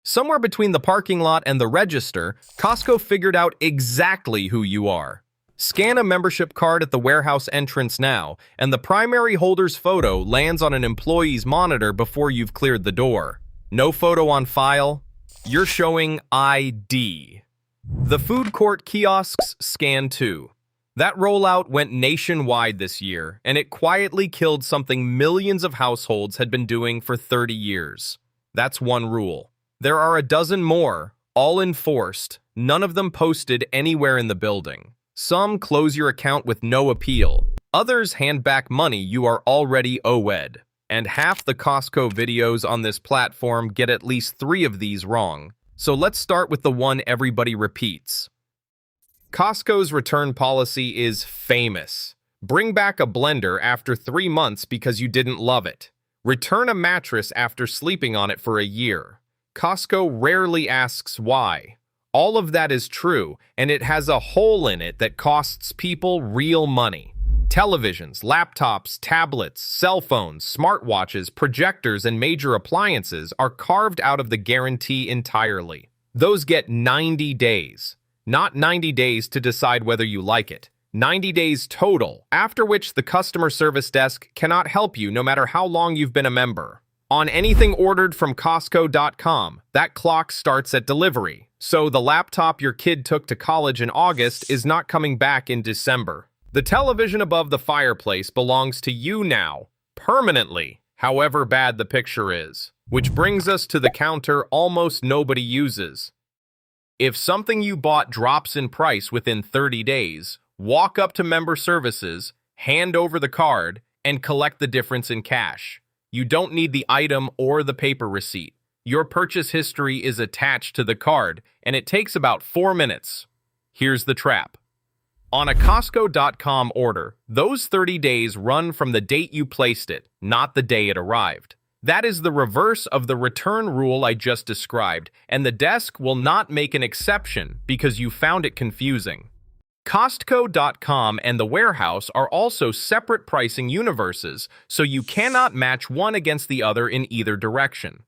Somewhere between the parking lot and the register, Costco figured out exactly who you are. Scan a membership card at the warehouse entrance now, and the primary holder's photo lands on an employee's monitor before you've cleared the door. No photo on file? You're showing ID. The food court kiosks scan too. That rollout went nationwide this year, and it quietly killed something millions of households had been doing for 30 years. That's one rule. There are a dozen more, all enforced, none of them posted anywhere in the building. Some close your account with no appeal. Others hand back money you are already owed. And half the Costco videos on this platform get at least 3 of these wrong. So let's start with the one everybody repeats. Costco's return policy is famous. Bring back a blender after 3 months because you didn't love it. Return a mattress after sleeping on it for a year. Costco rarely asks why. All of that is true, and it has a hole in it that costs people real money. Televisions, laptops, tablets, cell phones, smartwatches, projectors, and major appliances are carved out of the guarantee entirely. Those get 90 days. Not 90 days to decide whether you like it. 90 days total, after which the customer service desk cannot help you no matter how long you've been a member. On anything ordered from Costco.com, that clock starts at delivery. So the laptop your kid took to college in August is not coming back in December. The television above the fireplace belongs to you now, permanently, however bad the picture is. Which brings us to the counter almost nobody uses. If something you bought drops in price within 30 days, walk up to member services, hand over the card, and collect the difference in cash. You don't need the item or the paper receipt. Your purchase history is attached to the card, and it takes about 4 minutes. Here's the trap. On a Costco.com order, those 30 days run from the date you placed it, not the day it arrived. That is the reverse of the return rule I just described, and the desk will not make an exception because you found it confusing. Costco.com and the warehouse are also separate pricing universes, so you cannot match one against the other in either direction.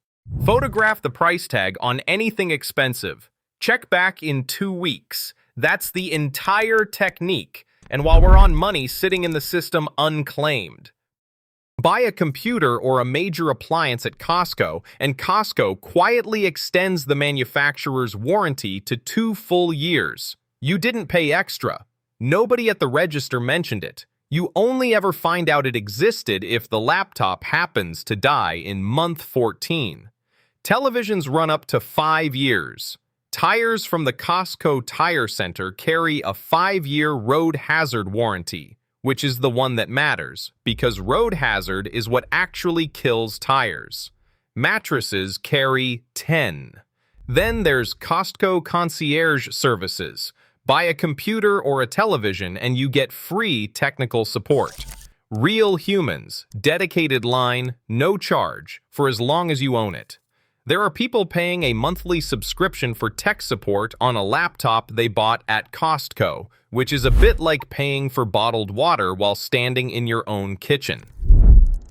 Photograph the price tag on anything expensive. Check back in 2 weeks. That's the entire technique, and while we're on money sitting in the system unclaimed. Buy a computer or a major appliance at Costco, and Costco quietly extends the manufacturer's warranty to 2 full years. You didn't pay extra. Nobody at the register mentioned it. You only ever find out it existed if the laptop happens to die in month 14. Televisions run up to 5 years. Tires from the Costco Tire Center carry a 5-year road hazard warranty, which is the one that matters, because road hazard is what actually kills tires. Mattresses carry 10. Then there's Costco Concierge Services. Buy a computer or a television and you get free technical support. Real humans, dedicated line, no charge, for as long as you own it. There are people paying a monthly subscription for tech support on a laptop they bought at Costco, which is a bit like paying for bottled water while standing in your own kitchen.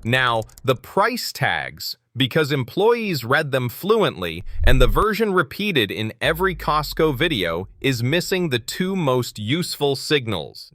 Now, the price tags, because employees read them fluently, and the version repeated in every Costco video, is missing the 2 most useful signals.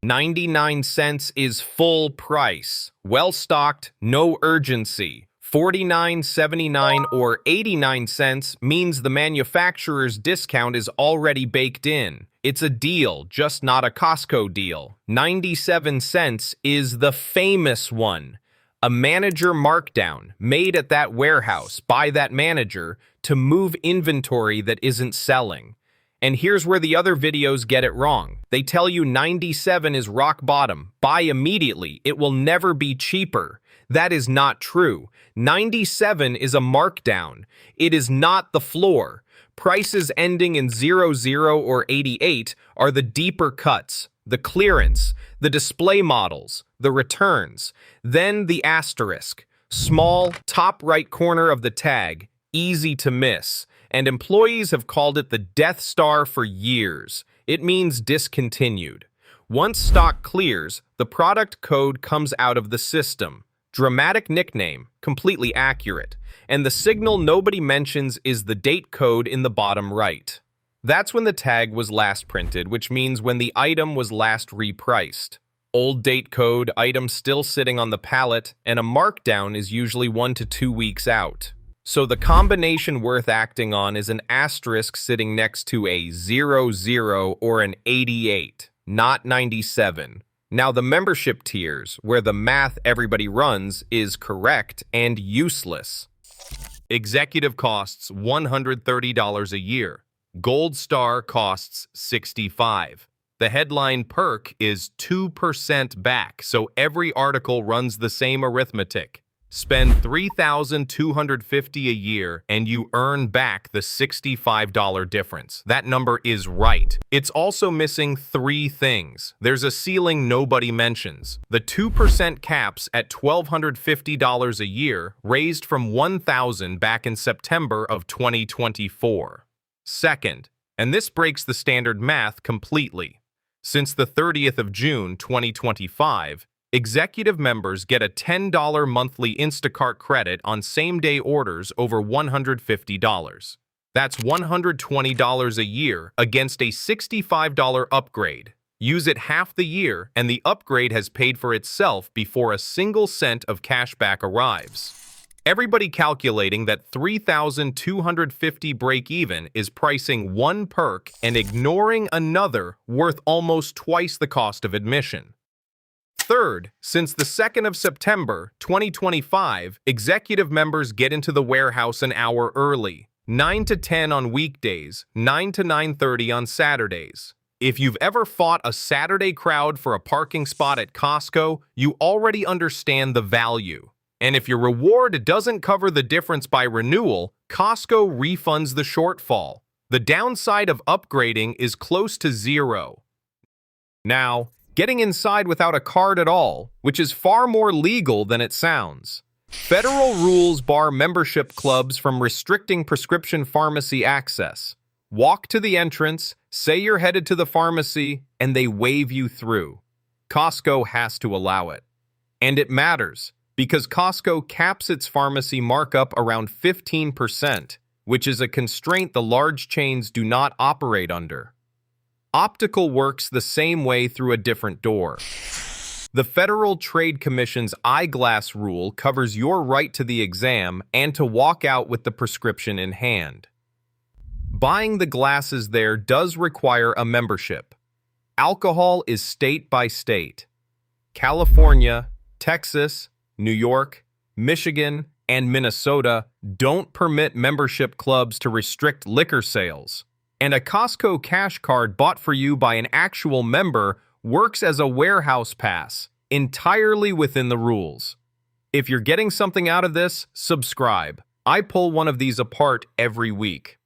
99 cents is full price, well-stocked, no urgency. 49.79 or 89 cents means the manufacturer's discount is already baked in. It's a deal, just not a Costco deal. 97 cents is the famous one. A manager markdown made at that warehouse by that manager to move inventory that isn't selling. And here's where the other videos get it wrong. They tell you 97 is rock bottom. Buy immediately. It will never be cheaper. That is not true. 97 is a markdown. It is not the floor. Prices ending in 00 or 88 are the deeper cuts, the clearance, the display models, the returns. Then the asterisk, small, top right corner of the tag, easy to miss. And employees have called it the Death Star for years. It means discontinued. Once stock clears, the product code comes out of the system. Dramatic nickname, completely accurate. And the signal nobody mentions is the date code in the bottom right. That's when the tag was last printed, which means when the item was last repriced. Old date code, item still sitting on the pallet, and a markdown is usually 1 to 2 weeks out. So the combination worth acting on is an asterisk sitting next to a 00 or an 88, not 97. Now the membership tiers, where the math everybody runs, is correct and useless. Executive costs $130 a year. Gold Star costs $65. The headline perk is 2% back, so every article runs the same arithmetic. Spend $3,250 a year and you earn back the $65 difference. That number is right. It's also missing 3 things. There's a ceiling nobody mentions. The 2% caps at $1,250 a year, raised from $1,000 back in September of 2024. Second, and this breaks the standard math completely. Since the 30th of June 2025, executive members get a $10 monthly Instacart credit on same-day orders over $150. That's $120 a year against a $65 upgrade. Use it half the year, and the upgrade has paid for itself before a single cent of cashback arrives. Everybody calculating that $3,250 break-even is pricing one perk and ignoring another worth almost twice the cost of admission. Third, since the 2nd of September 2025, executive members get into the warehouse an hour early, 9 to 10 on weekdays, 9 to 9:30 on Saturdays. If you've ever fought a Saturday crowd for a parking spot at Costco, you already understand the value. And if your reward doesn't cover the difference by renewal, Costco refunds the shortfall. The downside of upgrading is close to zero. Now, getting inside without a card at all, which is far more legal than it sounds. Federal rules bar membership clubs from restricting prescription pharmacy access. Walk to the entrance, say you're headed to the pharmacy, and they wave you through. Costco has to allow it. And it matters, because Costco caps its pharmacy markup around 15%, which is a constraint the large chains do not operate under. Optical works the same way through a different door. The Federal Trade Commission's eyeglass rule covers your right to the exam and to walk out with the prescription in hand. Buying the glasses there does require a membership. Alcohol is state by state. California, Texas, New York, Michigan, and Minnesota don't permit membership clubs to restrict liquor sales. And a Costco cash card bought for you by an actual member works as a warehouse pass, entirely within the rules. If you're getting something out of this, subscribe. I pull one of these apart every week.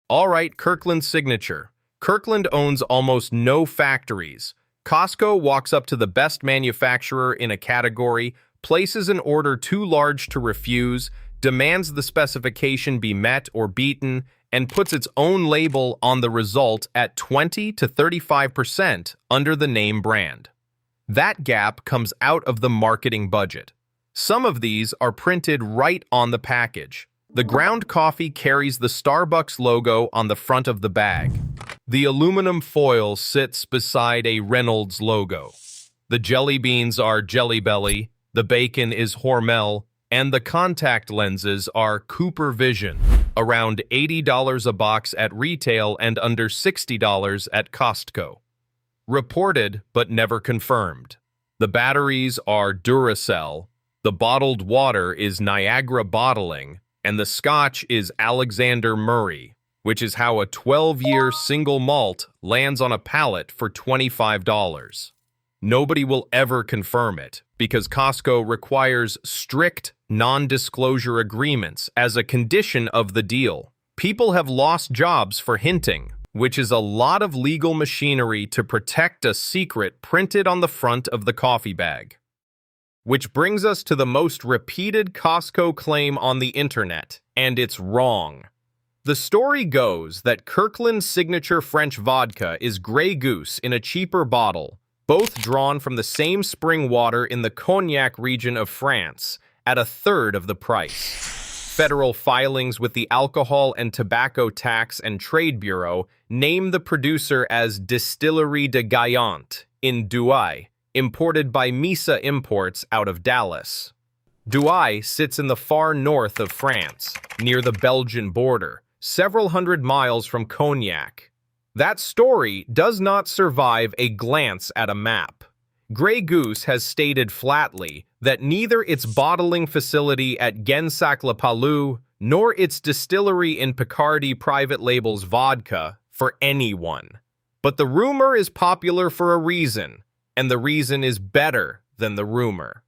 All right, Kirkland signature. Kirkland owns almost no factories. Costco walks up to the best manufacturer in a category, places an order too large to refuse, demands the specification be met or beaten, and puts its own label on the result at 20 to 35% under the name brand. That gap comes out of the marketing budget. Some of these are printed right on the package. The ground coffee carries the Starbucks logo on the front of the bag. The aluminum foil sits beside a Reynolds logo. The jelly beans are Jelly Belly, the bacon is Hormel, and the contact lenses are Cooper Vision, around $80 a box at retail and under $60 at Costco. Reported but never confirmed. The batteries are Duracell, the bottled water is Niagara Bottling, and the scotch is Alexander Murray, which is how a 12-year single malt lands on a pallet for $25. Nobody will ever confirm it, because Costco requires strict non-disclosure agreements as a condition of the deal. People have lost jobs for hinting, which is a lot of legal machinery to protect a secret printed on the front of the coffee bag. Which brings us to the most repeated Costco claim on the internet, and it's wrong. The story goes that Kirkland's signature French vodka is Grey Goose in a cheaper bottle, both drawn from the same spring water in the Cognac region of France, at a third of the price. Federal filings with the Alcohol and Tobacco Tax and Trade Bureau name the producer as Distillerie de Gaillante in Douai, imported by Misa Imports out of Dallas. Douai sits in the far north of France, near the Belgian border, several hundred miles from Cognac. That story does not survive a glance at a map. Grey Goose has stated flatly that neither its bottling facility at Gensac-le-Palu nor its distillery in Picardy private labels vodka for anyone. But the rumor is popular for a reason, and the reason is better than the rumor.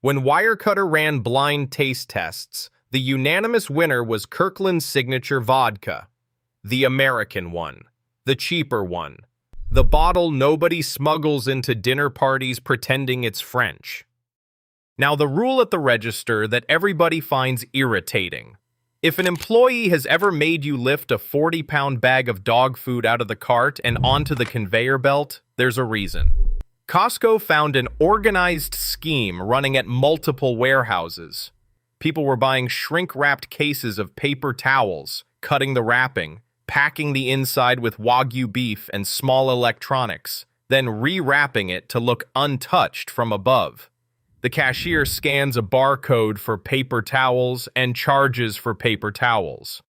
When Wirecutter ran blind taste tests, the unanimous winner was Kirkland's signature vodka. The American one. The cheaper one. The bottle nobody smuggles into dinner parties pretending it's French. Now, the rule at the register that everybody finds irritating. If an employee has ever made you lift a 40-pound bag of dog food out of the cart and onto the conveyor belt, there's a reason. Costco found an organized scheme running at multiple warehouses. People were buying shrink-wrapped cases of paper towels, cutting the wrapping, packing the inside with Wagyu beef and small electronics, then rewrapping it to look untouched from above. The cashier scans a barcode for paper towels and charges for paper towels.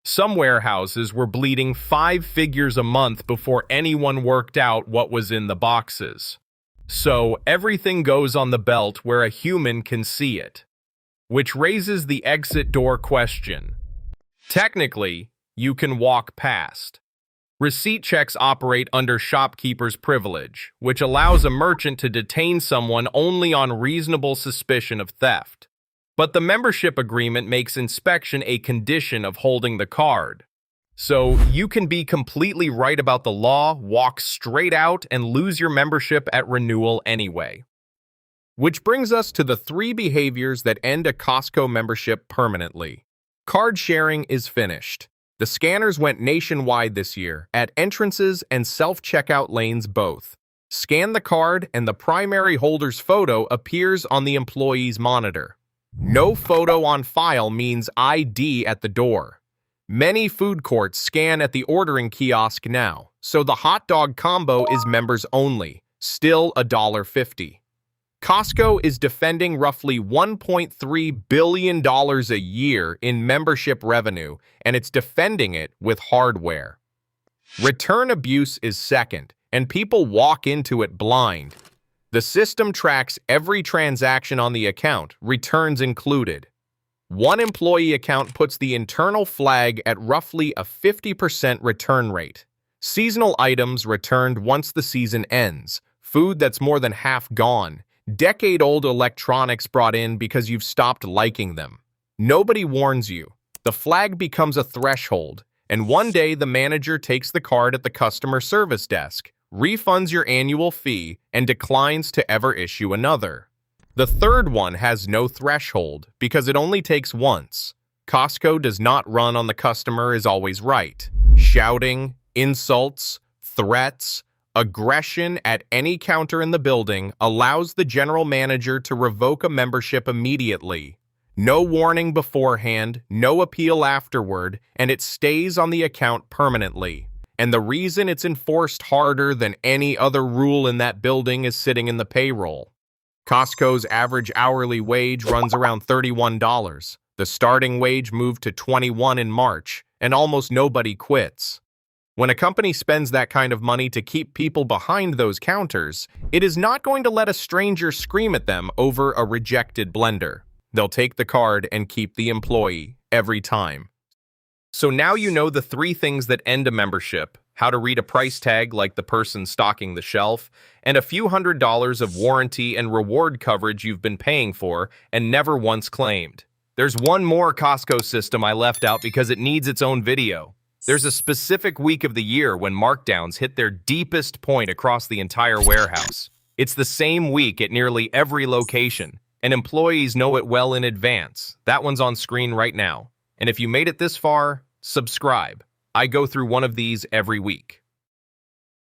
Some warehouses were bleeding 5 figures a month before anyone worked out what was in the boxes. So everything goes on the belt where a human can see it. Which raises the exit door question. Technically, you can walk past. Receipt checks operate under shopkeeper's privilege, which allows a merchant to detain someone only on reasonable suspicion of theft. But the membership agreement makes inspection a condition of holding the card. So you can be completely right about the law, walk straight out, and lose your membership at renewal anyway. Which brings us to the 3 behaviors that end a Costco membership permanently. Card sharing is finished. The scanners went nationwide this year, at entrances and self-checkout lanes both. Scan the card and the primary holder's photo appears on the employee's monitor. No photo on file means ID at the door. Many food courts scan at the ordering kiosk now, so the hot dog combo is members only, still $1.50. Costco is defending roughly $1.3 billion a year in membership revenue, and it's defending it with hardware. Return abuse is second, and people walk into it blind. The system tracks every transaction on the account, returns included. One employee account puts the internal flag at roughly a 50% return rate. Seasonal items returned once the season ends, food that's more than half gone, decade-old electronics brought in because you've stopped liking them. Nobody warns you. The flag becomes a threshold, and one day the manager takes the card at the customer service desk, refunds your annual fee, and declines to ever issue another. The third one has no threshold because it only takes once. Costco does not run on the customer is always right. Shouting, insults, threats, aggression at any counter in the building allows the general manager to revoke a membership immediately. No warning beforehand, no appeal afterward, and it stays on the account permanently. And the reason it's enforced harder than any other rule in that building is sitting in the payroll. Costco's average hourly wage runs around $31. The starting wage moved to $21 in March, and almost nobody quits. When a company spends that kind of money to keep people behind those counters, it is not going to let a stranger scream at them over a rejected blender. They'll take the card and keep the employee every time. So now you know the 3 things that end a membership, how to read a price tag like the person stocking the shelf, and a few $100s of warranty and reward coverage you've been paying for and never once claimed. There's one more Costco system I left out because it needs its own video. There's a specific week of the year when markdowns hit their deepest point across the entire warehouse. It's the same week at nearly every location, and employees know it well in advance. That one's on screen right now. And if you made it this far, subscribe. I go through one of these every week.